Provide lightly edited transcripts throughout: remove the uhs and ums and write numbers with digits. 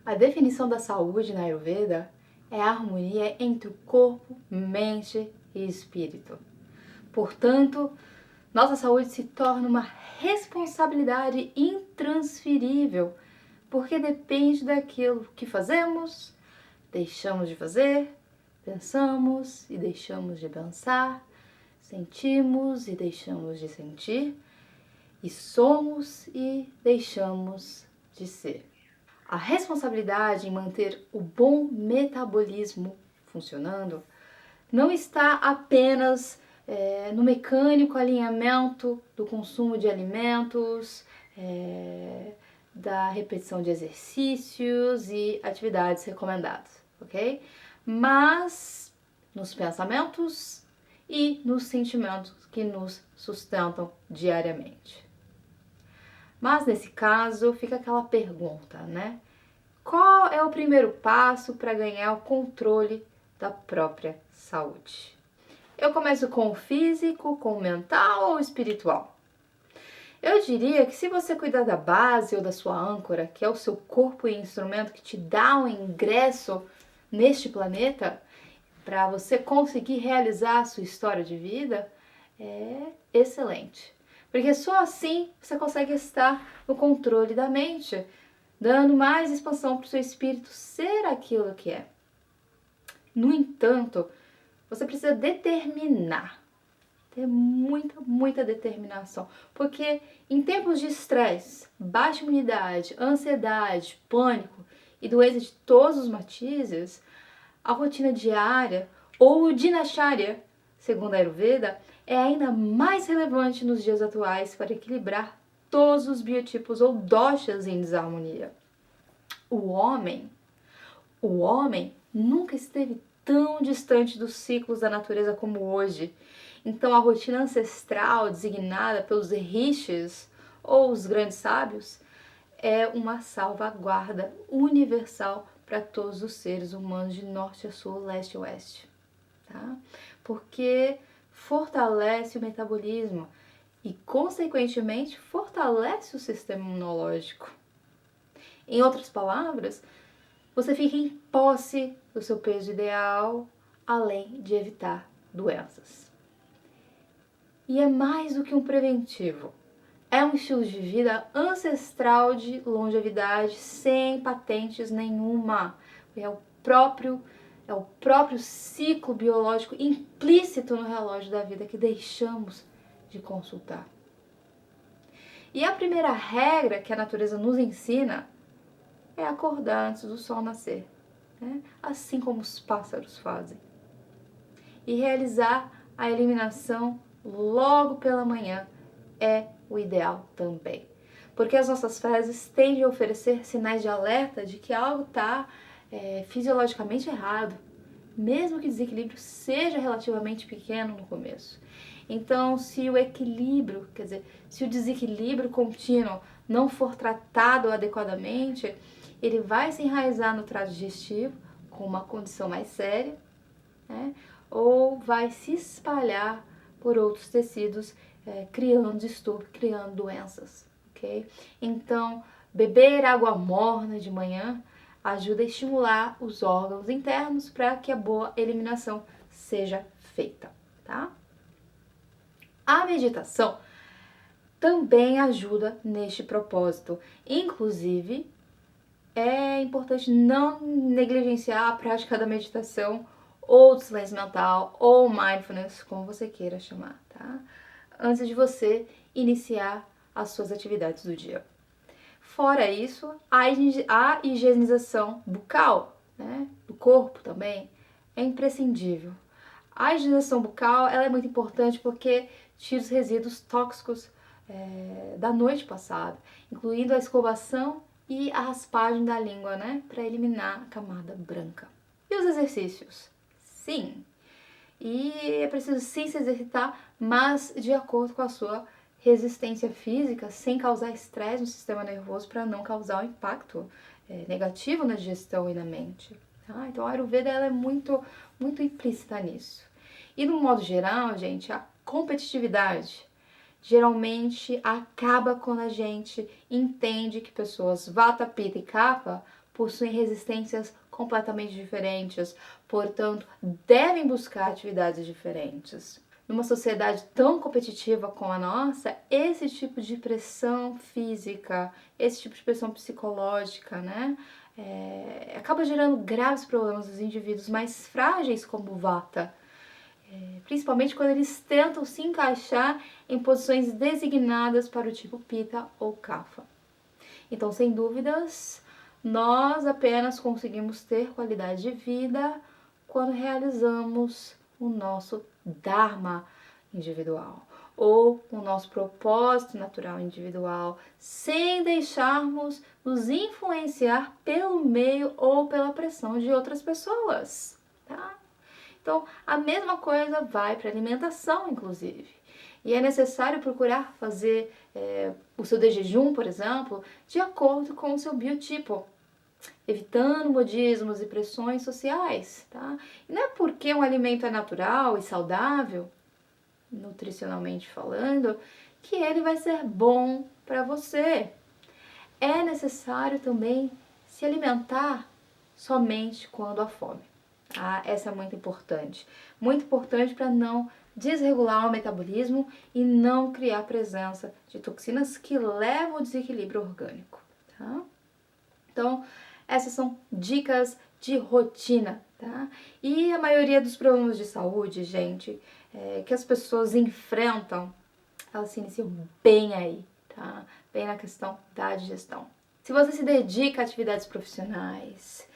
A definição da saúde na Ayurveda é a harmonia entre o corpo, mente e espírito. Portanto, nossa saúde se torna uma responsabilidade intransferível, porque depende daquilo que fazemos, deixamos de fazer, pensamos e deixamos de pensar, sentimos e deixamos de sentir, e somos e deixamos de ser. A responsabilidade em manter o bom metabolismo funcionando não está apenas no mecânico alinhamento do consumo de alimentos, da repetição de exercícios e atividades recomendadas, ok? Mas nos pensamentos e nos sentimentos que nos sustentam diariamente. Mas nesse caso fica aquela pergunta, né? Qual é o primeiro passo para ganhar o controle da própria saúde? Eu começo com o físico, com o mental ou o espiritual? Eu diria que se você cuidar da base ou da sua âncora, que é o seu corpo e instrumento que te dá um ingresso neste planeta, para você conseguir realizar a sua história de vida, é excelente. Porque só assim você consegue estar no controle da mente, dando mais expansão para o seu espírito ser aquilo que é. No entanto, você precisa determinar, ter muita determinação, porque em tempos de estresse, baixa imunidade, ansiedade, pânico e doença de todos os matizes, a rotina diária ou o dinacharya, segundo a Ayurveda, é ainda mais relevante nos dias atuais para equilibrar todos os biotipos ou doshas em desarmonia. O homem nunca esteve tão distante dos ciclos da natureza como hoje. Então a rotina ancestral designada pelos rishis ou os grandes sábios é uma salvaguarda universal para todos os seres humanos de norte a sul, leste a oeste, tá? Porque fortalece o metabolismo e, consequentemente, fortalece o sistema imunológico. Em outras palavras, você fica em posse do seu peso ideal, além de evitar doenças. E é mais do que um preventivo. É um estilo de vida ancestral de longevidade sem patentes nenhuma. É o próprio ciclo biológico implícito no relógio da vida que deixamos de consultar. E a primeira regra que a natureza nos ensina é acordar antes do sol nascer, né? Assim como os pássaros fazem. E realizar a eliminação logo pela manhã é o ideal também. Porque as nossas fezes tendem a oferecer sinais de alerta de que algo está fisiologicamente errado, mesmo que o desequilíbrio seja relativamente pequeno no começo. Então, se o desequilíbrio contínuo não for tratado adequadamente, ele vai se enraizar no trato digestivo com uma condição mais séria, né? Ou vai se espalhar por outros tecidos, criando distúrbio, criando doenças, ok? Então, beber água morna de manhã ajuda a estimular os órgãos internos para que a boa eliminação seja feita, tá? A meditação também ajuda neste propósito. Inclusive, é importante não negligenciar a prática da meditação ou do silêncio mental ou mindfulness, como você queira chamar, tá? Antes de você iniciar as suas atividades do dia. Fora isso, a higienização bucal, né, do corpo também, é imprescindível. A higienização bucal ela é muito importante porque tira os resíduos tóxicos da noite passada, incluindo a escovação e a raspagem da língua, né, para eliminar a camada branca. E os exercícios? Sim, e é preciso sim se exercitar, mas de acordo com a sua resistência física, sem causar estresse no sistema nervoso, para não causar um impacto negativo na digestão e na mente. Tá? Então a Ayurveda ela é muito implícita nisso. E no modo geral, gente, a competitividade geralmente acaba quando a gente entende que pessoas Vata, Pitta e Kapha possuem resistências completamente diferentes, portanto, devem buscar atividades diferentes. Numa sociedade tão competitiva como a nossa, esse tipo de pressão física, esse tipo de pressão psicológica, né, acaba gerando graves problemas nos indivíduos mais frágeis como o Vata, principalmente quando eles tentam se encaixar em posições designadas para o tipo Pitta ou Kapha. Então, sem dúvidas, nós apenas conseguimos ter qualidade de vida quando realizamos o nosso Dharma individual ou o nosso propósito natural individual, sem deixarmos nos influenciar pelo meio ou pela pressão de outras pessoas, tá? Então, a mesma coisa vai para a alimentação, inclusive. E é necessário procurar fazer o seu de jejum, por exemplo, de acordo com o seu biotipo, evitando modismos e pressões sociais, tá? E não é porque um alimento é natural e saudável, nutricionalmente falando, que ele vai ser bom para você. É necessário também se alimentar somente quando há fome. Tá? Essa é muito importante para não desregular o metabolismo e não criar presença de toxinas que levam ao desequilíbrio orgânico. Tá? Então, essas são dicas de rotina, tá? E a maioria dos problemas de saúde, gente, que as pessoas enfrentam, elas se iniciam bem aí, tá? Bem na questão da digestão. Se você se dedica a atividades profissionais,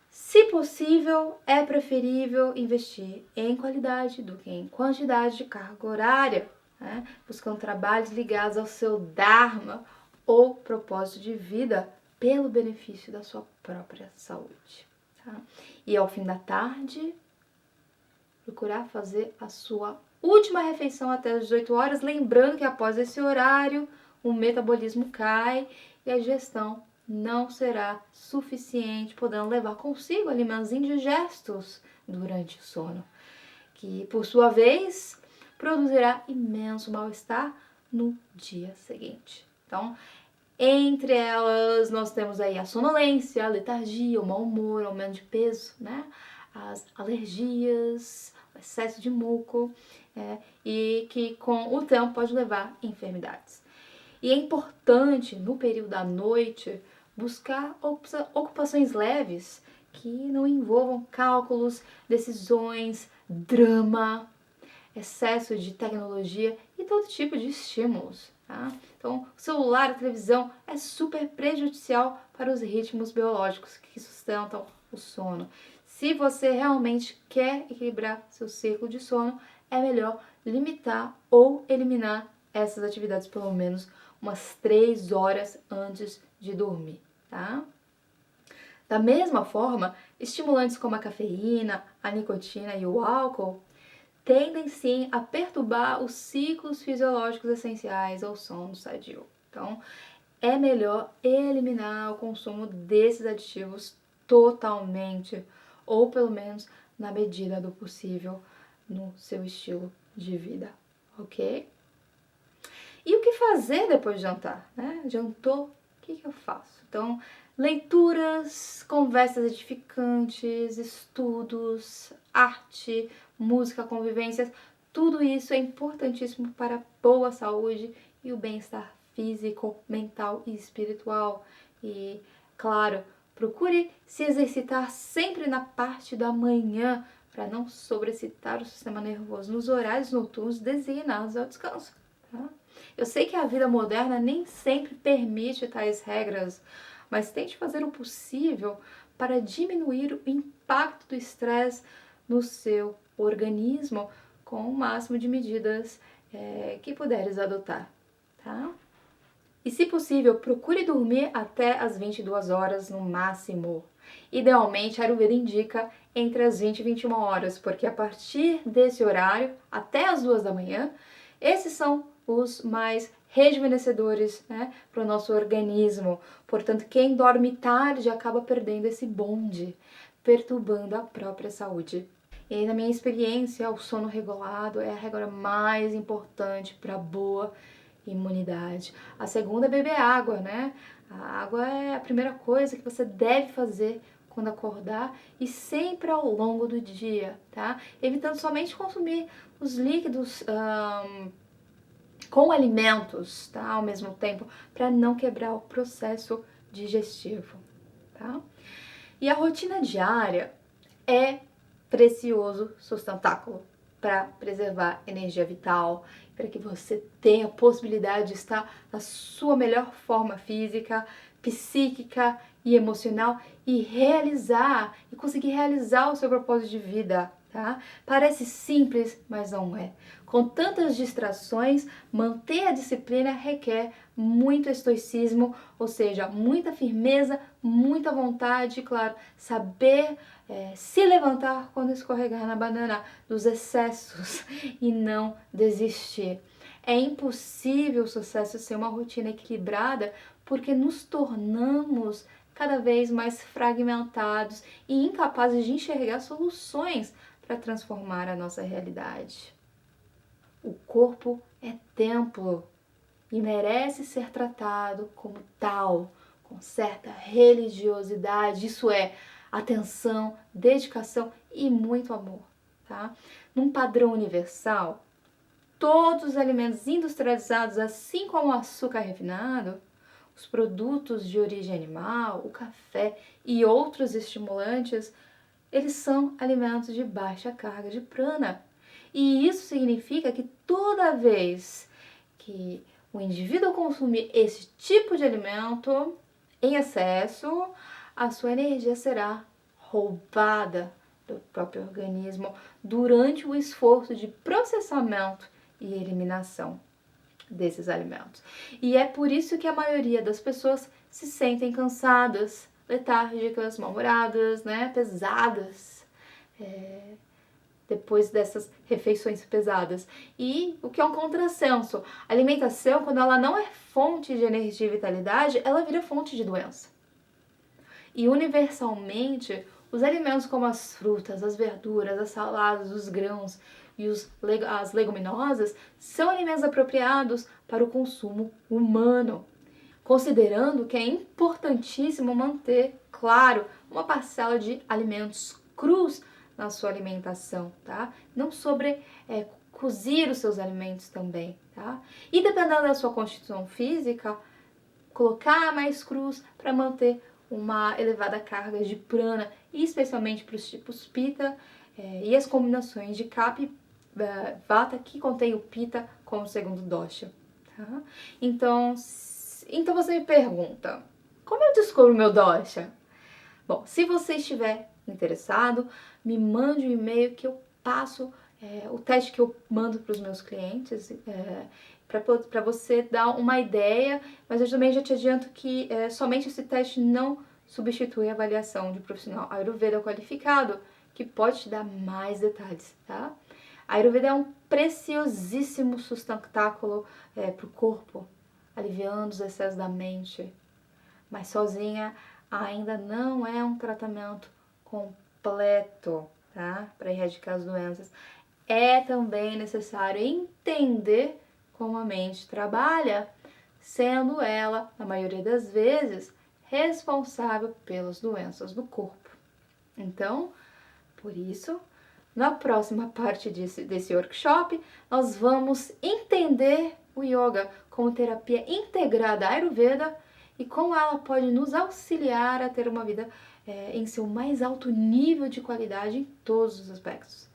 se possível, é preferível investir em qualidade do que em quantidade de carga horária, né? Buscando trabalhos ligados ao seu Dharma ou propósito de vida pelo benefício da sua própria saúde. Tá? E ao fim da tarde, procurar fazer a sua última refeição até as 18 horas, lembrando que após esse horário o metabolismo cai e a digestão não será suficiente, podendo levar consigo alimentos indigestos durante o sono, que por sua vez produzirá imenso mal-estar no dia seguinte. Então, entre elas, nós temos aí a sonolência, a letargia, o mau humor, o aumento de peso, né? As alergias, o excesso de muco, e que com o tempo pode levar a enfermidades. E é importante, no período da noite, buscar ocupações leves que não envolvam cálculos, decisões, drama, excesso de tecnologia e todo tipo de estímulos. Tá? Então, o celular, a televisão é super prejudicial para os ritmos biológicos que sustentam o sono. Se você realmente quer equilibrar seu ciclo de sono, é melhor limitar ou eliminar essas atividades pelo menos umas 3 horas antes de dormir, tá? Da mesma forma, estimulantes como a cafeína, a nicotina e o álcool tendem sim a perturbar os ciclos fisiológicos essenciais ao sono sadio. Então, é melhor eliminar o consumo desses aditivos totalmente, ou pelo menos na medida do possível, no seu estilo de vida, ok? E o que fazer depois de jantar, né? Jantou, o que eu faço? Então, leituras, conversas edificantes, estudos, arte, música, convivências, tudo isso é importantíssimo para a boa saúde e o bem-estar físico, mental e espiritual. E, claro, procure se exercitar sempre na parte da manhã para não sobrecitar o sistema nervoso nos horários noturnos designados ao descanso. Tá? Eu sei que a vida moderna nem sempre permite tais regras, mas tente fazer o possível para diminuir o impacto do estresse no seu organismo com o máximo de medidas que puderes adotar, tá? E se possível, procure dormir até as 22 horas no máximo. Idealmente, a Ayurveda indica entre as 20 e 21 horas, porque a partir desse horário, até as 2 da manhã, esses são os mais rejuvenescedores, né, para o nosso organismo. Portanto, quem dorme tarde acaba perdendo esse bonde, perturbando a própria saúde. E aí, na minha experiência, o sono regulado é a regra mais importante para boa imunidade. A segunda é beber água, né? A água é a primeira coisa que você deve fazer quando acordar e sempre ao longo do dia, tá? Evitando somente consumir os líquidos com alimentos, tá? Ao mesmo tempo, para não quebrar o processo digestivo, tá? E a rotina diária é precioso sustentáculo para preservar energia vital, para que você tenha a possibilidade de estar na sua melhor forma física, psíquica e emocional e conseguir realizar o seu propósito de vida, tá? Parece simples, mas não é. Com tantas distrações, manter a disciplina requer muito estoicismo, ou seja, muita firmeza, muita vontade, claro, saber se levantar quando escorregar na banana dos excessos e não desistir. É impossível o sucesso ser uma rotina equilibrada porque nos tornamos cada vez mais fragmentados e incapazes de enxergar soluções para transformar a nossa realidade. O corpo é templo e merece ser tratado como tal, com certa religiosidade, isso é, atenção, dedicação e muito amor, tá? Num padrão universal, todos os alimentos industrializados, assim como o açúcar refinado, os produtos de origem animal, o café e outros estimulantes, eles são alimentos de baixa carga de prana. E isso significa que toda vez que o indivíduo consumir esse tipo de alimento em excesso, a sua energia será roubada do próprio organismo durante o esforço de processamento e eliminação desses alimentos. E é por isso que a maioria das pessoas se sentem cansadas, letárgicas, mal-humoradas, né, pesadas, depois dessas refeições pesadas. E o que é um contrassenso? A alimentação, quando ela não é fonte de energia e vitalidade, ela vira fonte de doença. E universalmente, os alimentos como as frutas, as verduras, as saladas, os grãos e as leguminosas são alimentos apropriados para o consumo humano, considerando que é importantíssimo manter, claro, uma parcela de alimentos crus na sua alimentação, tá? Não cozir os seus alimentos também, tá? E dependendo da sua constituição física, colocar mais crus para manter uma elevada carga de prana, e especialmente para os tipos Pitta e as combinações de Kapha e Vata que contém o Pitta como segundo dosha. Tá? Então você me pergunta, como eu descubro o meu dosha? Bom, se você estiver interessado, me mande um e-mail que eu passo o teste que eu mando para os meus clientes, para você dar uma ideia, mas eu também já te adianto que somente esse teste não substitui a avaliação de profissional Ayurveda qualificado, que pode te dar mais detalhes, tá? A Ayurveda é um preciosíssimo sustentáculo para o corpo, aliviando os excessos da mente, mas sozinha ainda não é um tratamento completo, tá? Para erradicar as doenças. É também necessário entender como a mente trabalha, sendo ela, na maioria das vezes, responsável pelas doenças do corpo. Então, por isso, na próxima parte desse workshop, nós vamos entender o yoga como terapia integrada à Ayurveda e como ela pode nos auxiliar a ter uma vida em seu mais alto nível de qualidade em todos os aspectos.